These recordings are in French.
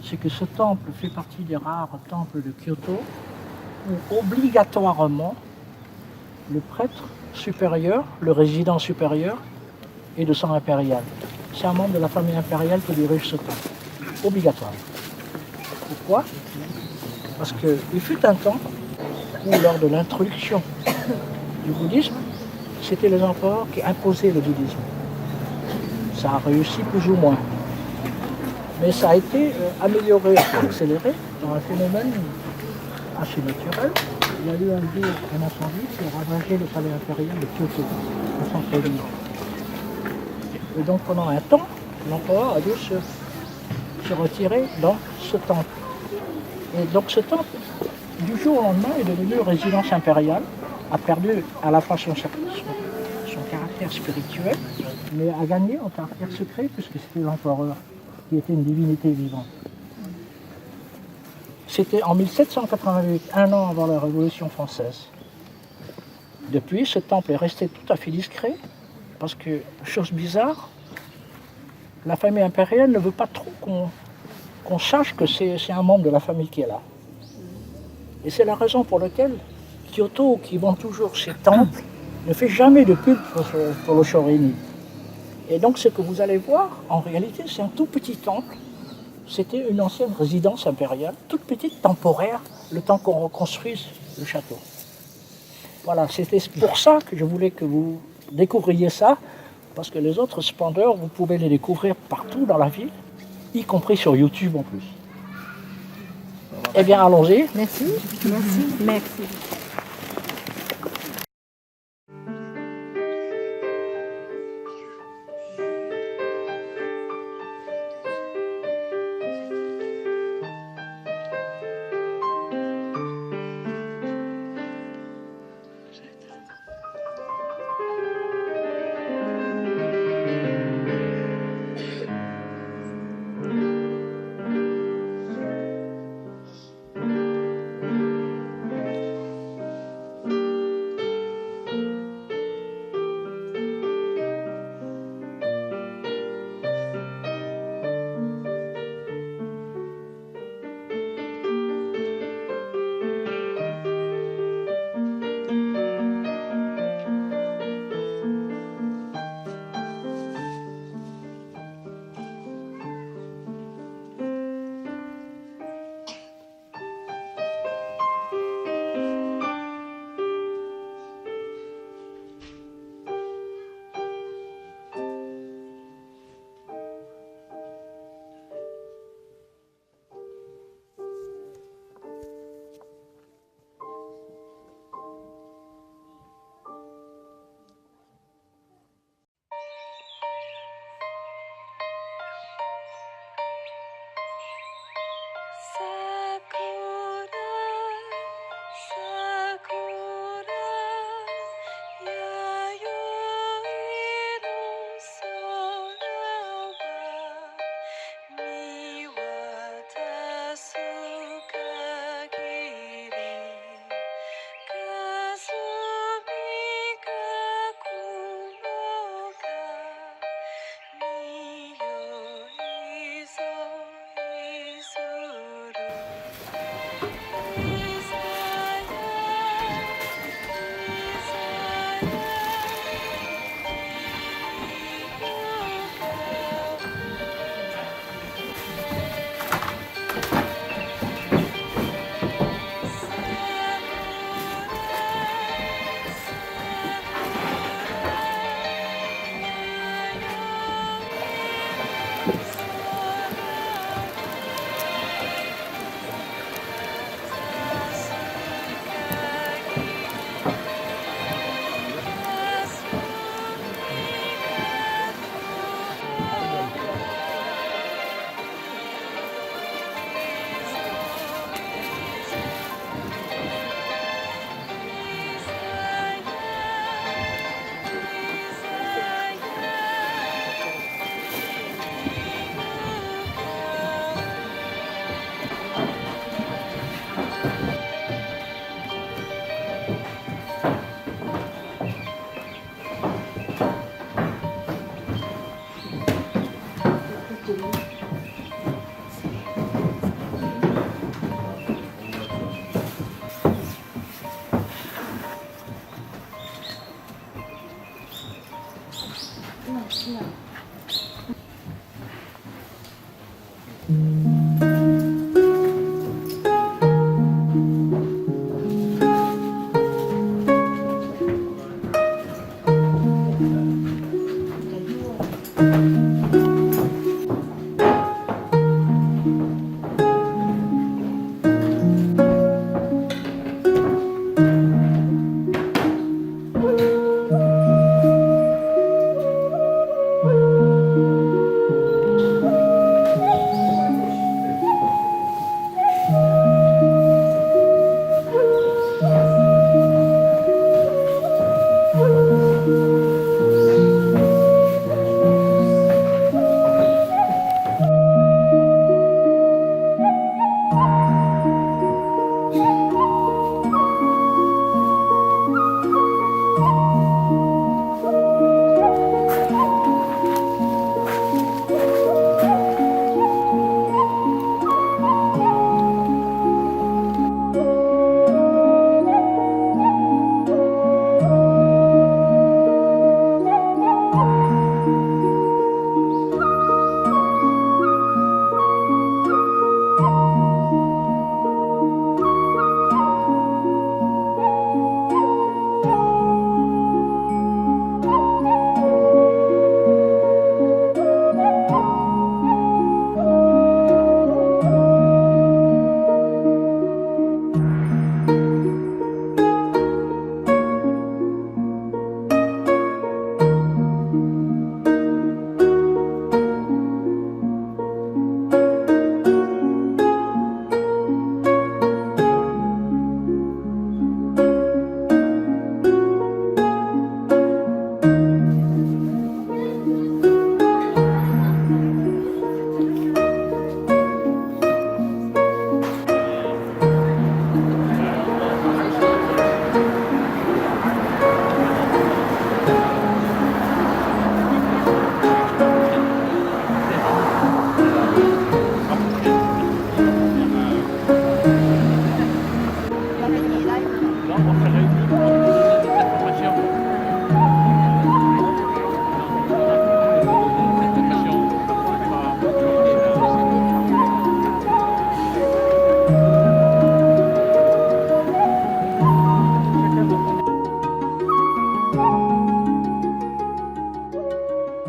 c'est que ce temple fait partie des rares temples de Kyoto où obligatoirement le prêtre supérieur, le résident supérieur, est de sang impérial. C'est un membre de la famille impériale qui dirige ce temple. Obligatoire. Pourquoi? Parce qu'il fut un temps où, lors de l'introduction du bouddhisme, c'était les empereurs qui imposaient le bouddhisme. Ça a réussi plus ou moins. Mais ça a été amélioré, accéléré dans un phénomène assez naturel. Il y a eu un jour un incendie qui a ravagé le palais impérial de Kyoto, au centre-ville. Et donc pendant un temps, l'empereur a dû se retirer dans ce temple. Et donc ce temple, du jour au lendemain, est devenu résidence impériale, a perdu à la fois son caractère spirituel, mais a gagné en caractère secret puisque c'était l'empereur qui était une divinité vivante. C'était en 1788, un an avant la Révolution française. Depuis, ce temple est resté tout à fait discret, parce que, chose bizarre, la famille impériale ne veut pas trop qu'on sache que c'est un membre de la famille qui est là. Et c'est la raison pour laquelle Kyoto, qui vend toujours ses temples, ne fait jamais de pub pour le Shorini. Et donc ce que vous allez voir, en réalité, c'est un tout petit temple. C'était une ancienne résidence impériale, toute petite, temporaire, le temps qu'on reconstruise le château. Voilà, c'était pour ça que je voulais que vous découvriez ça, parce que les autres splendeurs, vous pouvez les découvrir partout dans la ville, y compris sur YouTube en plus. Eh bien, allons-y. Merci. Merci. Merci.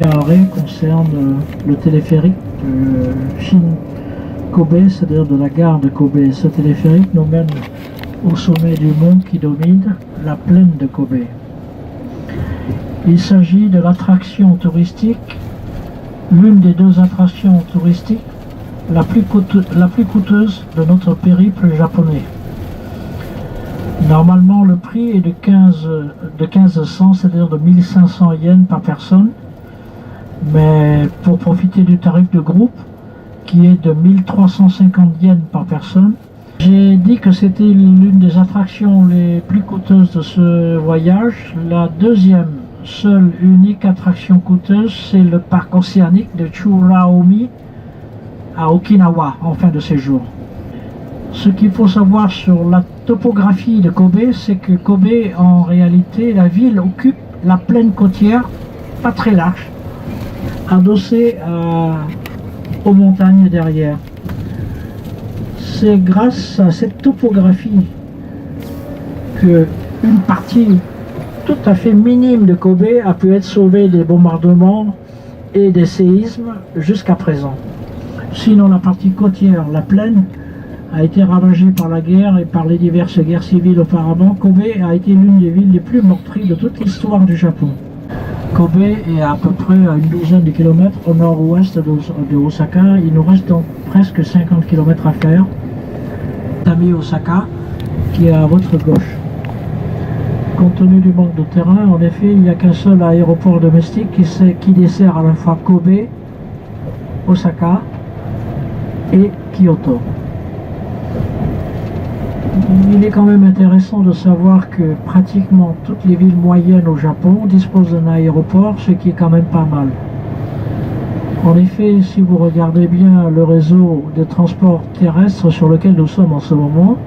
Arrêt concerne le téléphérique de Shin-Kobe, c'est-à-dire de la gare de Kobe. Ce téléphérique nous mène au sommet du mont qui domine la plaine de Kobe. Il s'agit de l'attraction touristique, l'une des deux attractions touristiques la plus coûteuse de notre périple japonais. Normalement, le prix est de 1500, c'est-à-dire de 1500 yens par personne. Mais pour profiter du tarif de groupe, qui est de 1350 yens par personne, j'ai dit que c'était l'une des attractions les plus coûteuses de ce voyage. La deuxième, seule unique attraction coûteuse, c'est le parc océanique de Churaomi à Okinawa en fin de séjour. Ce qu'il faut savoir sur la topographie de Kobe, c'est que Kobe, en réalité, la ville occupe la plaine côtière, pas très large, adossée aux montagnes derrière. C'est grâce à cette topographie que une partie tout à fait minime de Kobe a pu être sauvée des bombardements et des séismes jusqu'à présent. Sinon, la partie côtière, la plaine, a été ravagée par la guerre et par les diverses guerres civiles auparavant. Kobe a été l'une des villes les plus meurtries de toute l'histoire du Japon. Kobe est à peu près à une douzaine de kilomètres au nord-ouest de Osaka. Il nous reste donc presque 50 kilomètres à faire. Tami Osaka, qui est à votre gauche. Compte tenu du manque de terrain, en effet, il n'y a qu'un seul aéroport domestique qui dessert à la fois Kobe, Osaka et Kyoto. Il est quand même intéressant de savoir que pratiquement toutes les villes moyennes au Japon disposent d'un aéroport, ce qui est quand même pas mal. En effet, si vous regardez bien le réseau de transport terrestre sur lequel nous sommes en ce moment,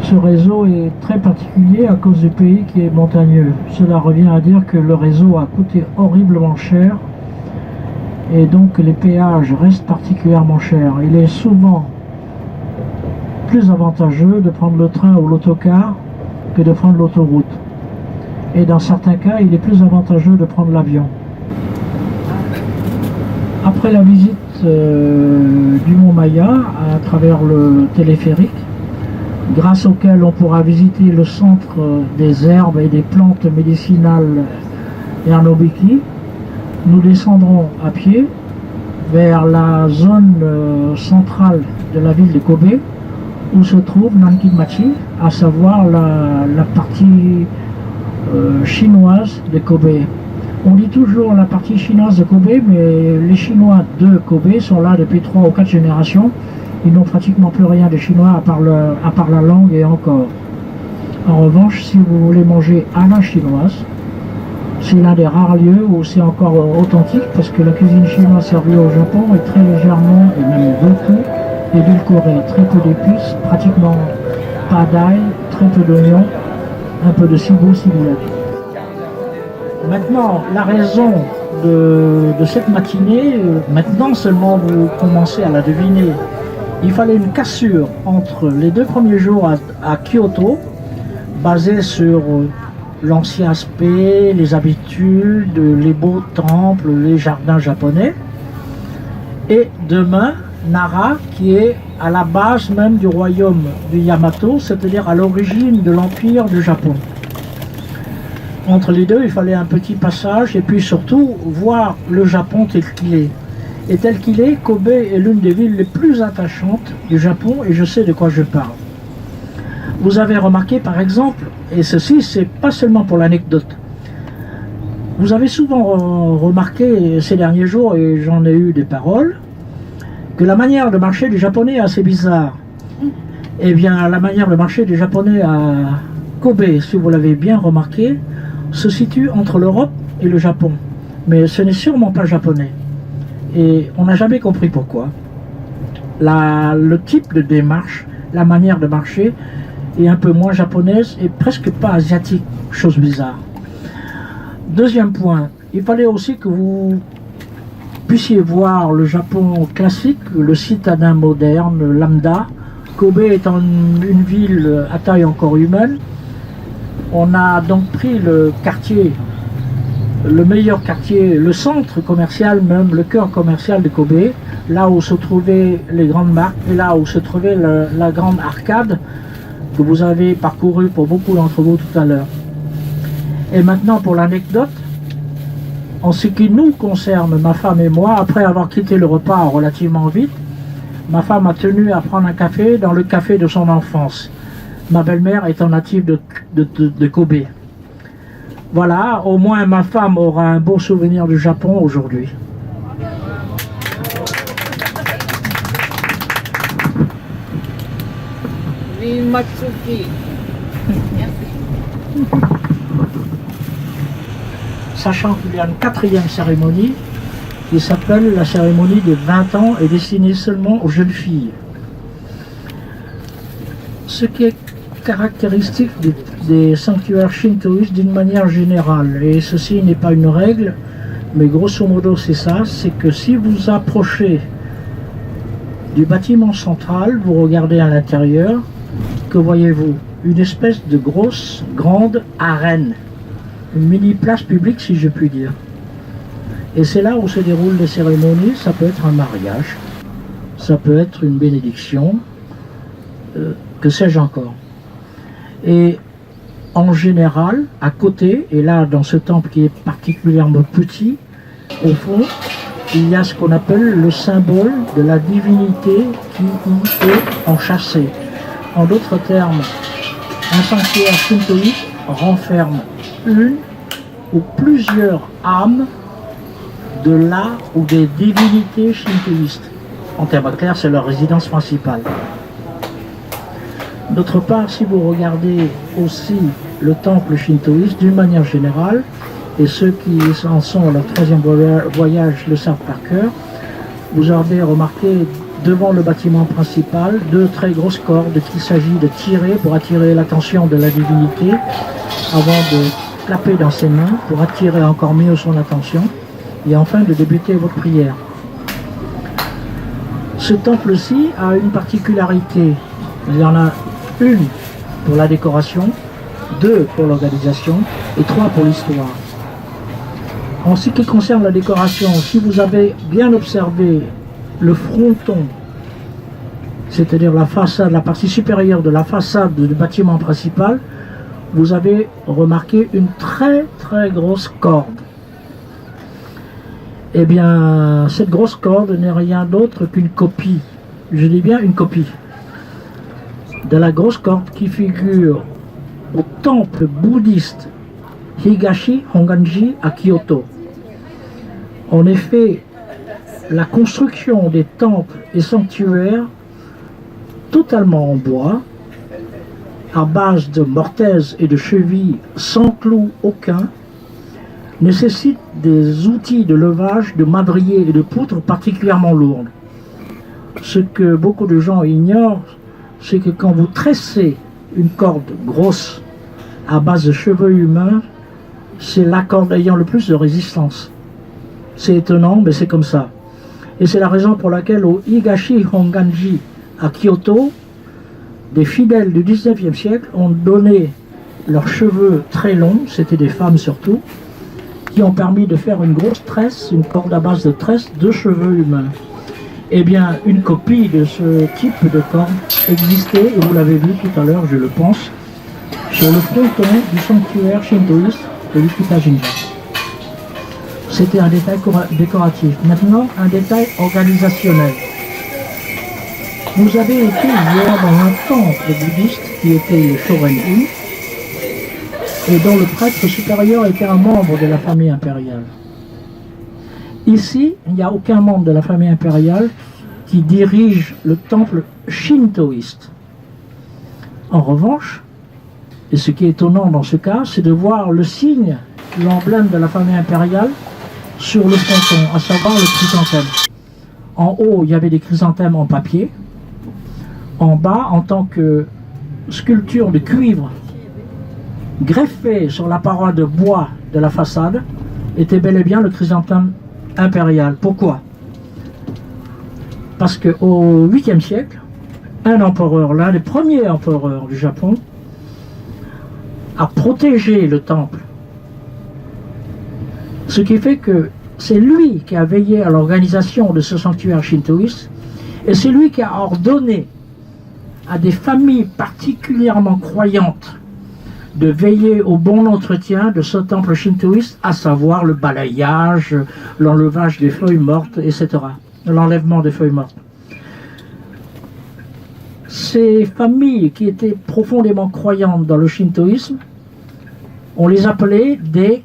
Ce réseau est très particulier à cause du pays qui est montagneux. Cela revient à dire que le réseau a coûté horriblement cher et donc les péages restent particulièrement chers. Il est souvent plus avantageux de prendre le train ou l'autocar que de prendre l'autoroute. Et dans certains cas, il est plus avantageux de prendre l'avion. Après la visite du Mont Maya à travers le téléphérique, grâce auquel on pourra visiter le centre des herbes et des plantes médicinales Ernobiki, nous descendrons à pied vers la zone centrale de la ville de Kobe, où se trouve Nankin-machi, à savoir la partie chinoise de Kobe. On dit toujours la partie chinoise de Kobe, mais les Chinois de Kobe sont là depuis 3 ou 4 générations. Ils n'ont pratiquement plus rien de chinois à part la langue et encore. En revanche, si vous voulez manger à la chinoise, c'est l'un des rares lieux où c'est encore authentique, parce que la cuisine chinoise servie au Japon est très légèrement, et même beaucoup, édulcorée. Très peu d'épices, pratiquement pas d'ail, très peu d'oignons, un peu de ciboulette. Maintenant, la raison de cette matinée, maintenant seulement vous commencez à la deviner. Il fallait une cassure entre les 2 premiers jours à Kyoto, basée sur l'ancien aspect, les habitudes, les beaux temples, les jardins japonais, et demain, Nara, qui est à la base même du royaume du Yamato, c'est-à-dire à l'origine de l'empire du Japon. Entre les deux, il fallait un petit passage et puis surtout voir le Japon tel qu'il est. Et tel qu'il est, Kobe est l'une des villes les plus attachantes du Japon et je sais de quoi je parle. Vous avez remarqué par exemple, et ceci c'est pas seulement pour l'anecdote, vous avez souvent remarqué ces derniers jours, et j'en ai eu des paroles, que la manière de marcher du Japonais est assez bizarre. Eh bien, la manière de marcher du Japonais à Kobe, si vous l'avez bien remarqué, se situe entre l'Europe et le Japon. Mais ce n'est sûrement pas japonais. Et on n'a jamais compris pourquoi. Le type de démarche, la manière de marcher est un peu moins japonaise et presque pas asiatique, chose bizarre. Deuxième point, il fallait aussi que vous puissiez voir le Japon classique, le citadin moderne, lambda. Kobe étant une ville à taille encore humaine, on a donc pris le quartier, le meilleur quartier, le centre commercial même, le cœur commercial de Kobe, là où se trouvaient les grandes marques et là où se trouvait la grande arcade que vous avez parcouru pour beaucoup d'entre vous tout à l'heure. Et maintenant pour l'anecdote, en ce qui nous concerne, ma femme et moi, après avoir quitté le repas relativement vite, ma femme a tenu à prendre un café dans le café de son enfance. Ma belle-mère étant native de Kobe. Voilà, au moins ma femme aura un beau souvenir du Japon aujourd'hui. Matsuki. Sachant qu'il y a une 4e cérémonie qui s'appelle la cérémonie des 20 ans et destinée seulement aux jeunes filles. Ce qui est caractéristique des sanctuaires shintoïstes d'une manière générale, et ceci n'est pas une règle, mais grosso modo c'est ça, c'est que si vous approchez du bâtiment central, vous regardez à l'intérieur, que voyez-vous? Une espèce de grosse, grande arène, une mini place publique si je puis dire. Et c'est là où se déroulent les cérémonies. Ça peut être un mariage, ça peut être une bénédiction, que sais-je encore. Et en général, à côté, et là dans ce temple qui est particulièrement petit, au fond, il y a ce qu'on appelle le symbole de la divinité qui y est enchâssée. En d'autres termes, un sanctuaire shintoïste renferme une ou plusieurs âmes de la ou des divinités shintoïstes. En termes clairs, c'est leur résidence principale. D'autre part, si vous regardez aussi le temple shintoïste d'une manière générale, et ceux qui en sont à leur 3e voyage le savent par cœur, vous avez remarqué devant le bâtiment principal, deux très grosses cordes qu'il s'agit de tirer pour attirer l'attention de la divinité avant de clapper dans ses mains pour attirer encore mieux son attention et enfin de débuter votre prière. Ce temple-ci a une particularité. Il y en a une pour la décoration, deux pour l'organisation et trois pour l'histoire. En ce qui concerne la décoration, si vous avez bien observé le fronton, c'est-à-dire la façade, la partie supérieure de la façade du bâtiment principal, vous avez remarqué une très très grosse corde. Eh bien, cette grosse corde n'est rien d'autre qu'une copie, je dis bien une copie, de la grosse corde qui figure au temple bouddhiste Higashi Honganji à Kyoto. En effet, la construction des temples et sanctuaires totalement en bois, à base de mortaise et de chevilles sans clous aucun, nécessite des outils de levage, de madriers et de poutres particulièrement lourdes. Ce que beaucoup de gens ignorent, c'est que quand vous tressez une corde grosse à base de cheveux humains, c'est la corde ayant le plus de résistance. C'est étonnant, mais c'est comme ça. Et c'est la raison pour laquelle au Higashi Honganji à Kyoto, des fidèles du 19e siècle ont donné leurs cheveux très longs, c'était des femmes surtout, qui ont permis de faire une grosse tresse, une corde à base de tresse de cheveux humains. Eh bien, une copie de ce type de corde existait, et vous l'avez vu tout à l'heure, je le pense, sur le fronton du sanctuaire shintoïste de l'Ikita-jinja. C'était un détail décoratif. Maintenant, un détail organisationnel. Vous avez été hier dans un temple bouddhiste qui était le Shoren-in et dont le prêtre supérieur était un membre de la famille impériale. Ici, il n'y a aucun membre de la famille impériale qui dirige le temple shintoïste. En revanche, et ce qui est étonnant dans ce cas, c'est de voir le signe, l'emblème de la famille impériale sur le fronton, à savoir le chrysanthème. En haut, il y avait des chrysanthèmes en papier. En bas, en tant que sculpture de cuivre greffée sur la paroi de bois de la façade, était bel et bien le chrysanthème impérial. Pourquoi? Parce qu'au 8e siècle, un empereur, l'un des premiers empereurs du Japon, a protégé le temple. Ce qui fait que c'est lui qui a veillé à l'organisation de ce sanctuaire shintoïste et c'est lui qui a ordonné à des familles particulièrement croyantes de veiller au bon entretien de ce temple shintoïste, à savoir le balayage, l'enlevage des feuilles mortes, etc. L'enlèvement des feuilles mortes. Ces familles qui étaient profondément croyantes dans le shintoïsme, on les appelait des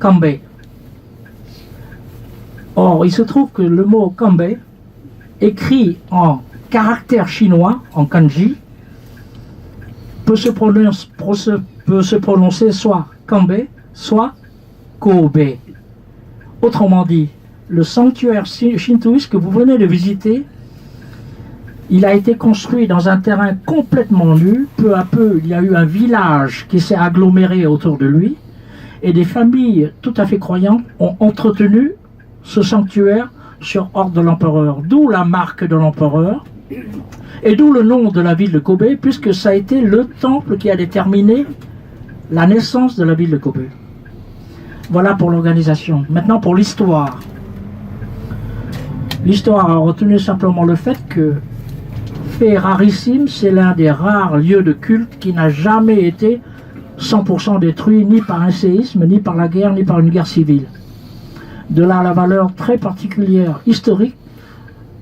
Kanbei. Or, il se trouve que le mot Kanbei, écrit en caractère chinois, en kanji, peut se prononcer soit Kanbei, soit Kobe. Autrement dit, le sanctuaire shintoïste que vous venez de visiter, il a été construit dans un terrain complètement nu. Peu à peu, il y a eu un village qui s'est aggloméré autour de lui, et des familles tout à fait croyantes ont entretenu ce sanctuaire sur ordre de l'empereur, d'où la marque de l'empereur, et d'où le nom de la ville de Kobe, puisque ça a été le temple qui a déterminé la naissance de la ville de Kobe. Voilà pour l'organisation. Maintenant pour l'histoire. L'histoire a retenu simplement le fait que, fait rarissime, c'est l'un des rares lieux de culte qui n'a jamais été 100% détruit, ni par un séisme, ni par la guerre, ni par une guerre civile. De là la valeur très particulière, historique,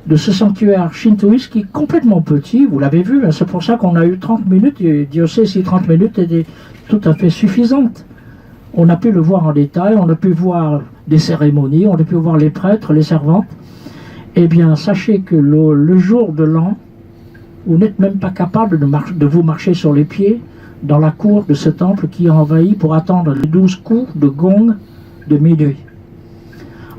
de ce sanctuaire shintoïste qui est complètement petit, vous l'avez vu, c'est pour ça qu'on a eu 30 minutes, et Dieu sait si 30 minutes étaient tout à fait suffisantes. On a pu le voir en détail, on a pu voir des cérémonies, on a pu voir les prêtres, les servantes. Eh bien, sachez que le jour de l'an, vous n'êtes même pas capable de vous marcher sur les pieds dans la cour de ce temple qui est envahi pour attendre les 12 coups de gong de minuit.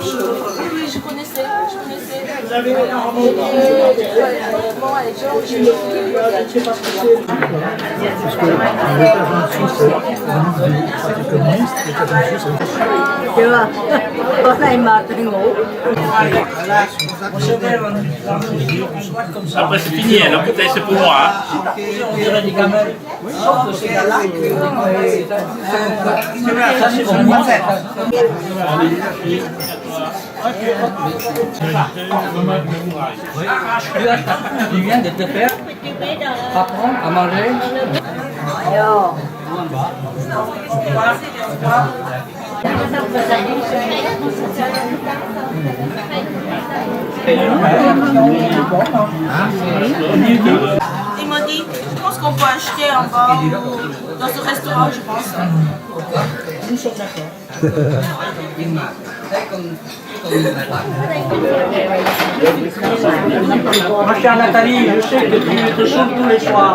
Oui, je connaissais. Vous avez un Bon, allez, je je ne sais pas ce que c'est. Parce que l'État suisse est parti communiste, l'État suisse est... Chưa? Tối nay mệt thì ngủ. Après, c'est fini, la bouteille, c'est pour moi. Hein. On dirait des gamelles. Sauf que c'est là que... Ça, c'est vraiment... Il vient de te faire apprendre à manger. Vô. Il m'a dit, je pense qu'on peut acheter en bas ou dans ce restaurant, je pense. Nous sommes d'accord. Ma chère Nathalie, je sais que tu te chaudes tous les soirs.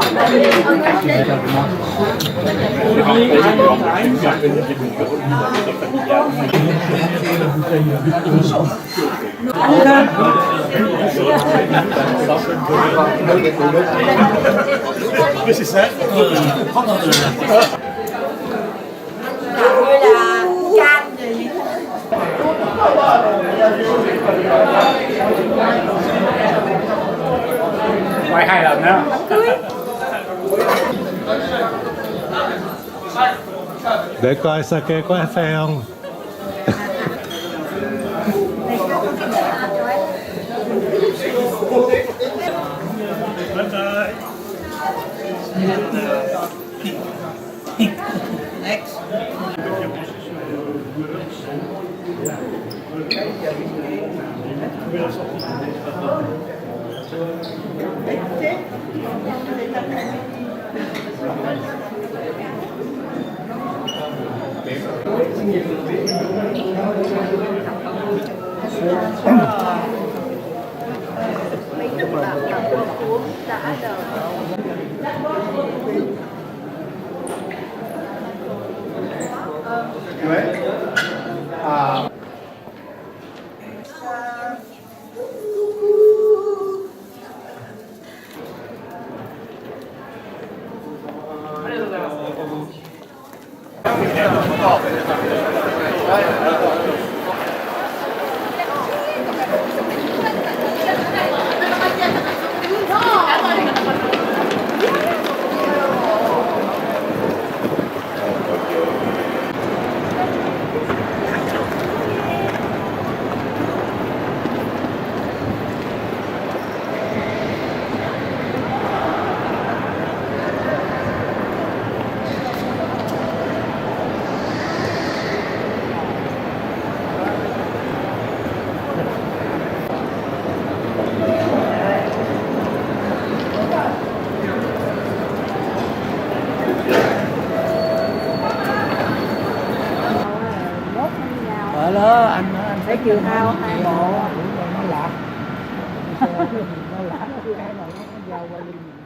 Mais c'est ça. Quay 2 lần nữa. Để coi sake có phê không? Đó, anh Thấy chiều hao hai bộ. nó lạc. Nó lạc cái mà nó giao qua lưng.